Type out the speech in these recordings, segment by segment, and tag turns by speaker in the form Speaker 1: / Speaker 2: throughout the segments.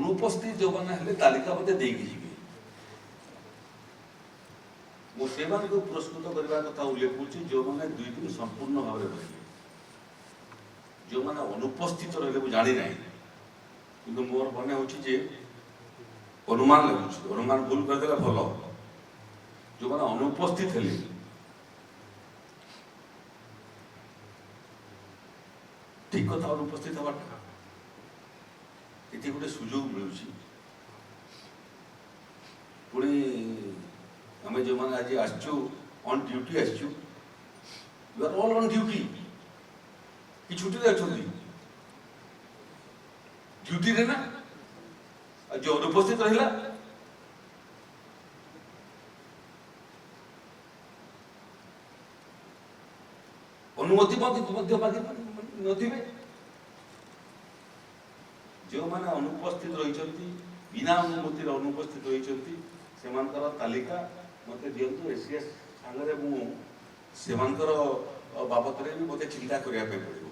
Speaker 1: अनुपस्थित जो मैंने तालिका मत देगी मुझे पुरस्कृत करने कथा उल्लेख करुच्ची जो मैंने 2 दिन संपूर्ण भाव में रही जो मैंने अनुपस्थित रहे मुझे जानी ना कि मोर मन हो अनुमान लगुच अनुमान भूल करदे भल जो मैंने अनुपस्थित है ठीक कथा अनुपस्थित हवाटा ये गोटे सुजोग मिलूँ पुणी आम जो मैंने आज आसचु ऑन ड्यूटी आसचु you are all on duty कि छुट्टी अच्छा ड्यूटी रे ना जो अनुपस्थित रहा अनुमति नथिबे जो मैंने अनुपस्थित रही बिना अनुमति अनुपस्थित रही से तालिका मत दिंतु एसीएस सांगे से बाबद भी मत चिंता करने पड़ो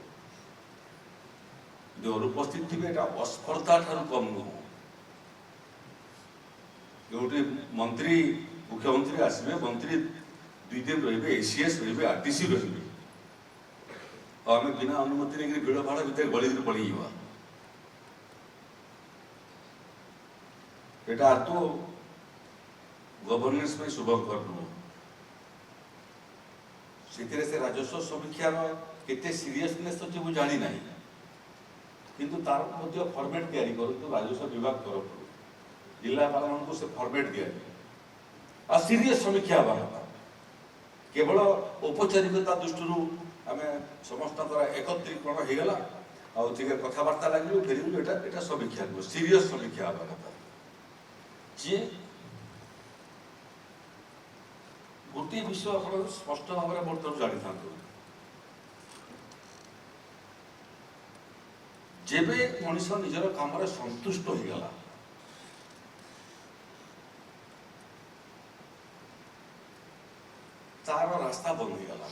Speaker 1: जो अनुपस्थित थे अस्पर्धा ठार कम नुह जो मंत्री मुख्यमंत्री आसवे मंत्री 2 दिन रे एसीएस रे आरटीसी रे आम बिना अनुमति नहीं भिड़ भाड़ भितर गली पड़ी यहाँ तो गवर्नेंस में शुभंकर नुह से राजस्व समीक्षार केते सीरियसनेस अच्छे मुझे जानी ना किंतु तार फॉर्मेट तैयारी करूँ राजस्व विभाग तरफ जिलापाल मान से फॉर्मेट दिया सीरियस समीक्षा हवा कथा केवल औपचारिकता दृष्टि आम समस्त एकत्रीकरण हो गला कथबार्ता लगे फेरू एटा समीक्षा नुह सीरियस समीक्षा हवा कथा जी गोटे विषय आप स्पष्ट भाव में बर्तमान जानी था जेबे मनीष निजर काम संतुष्ट हो गला तार रास्ता बंद हो गला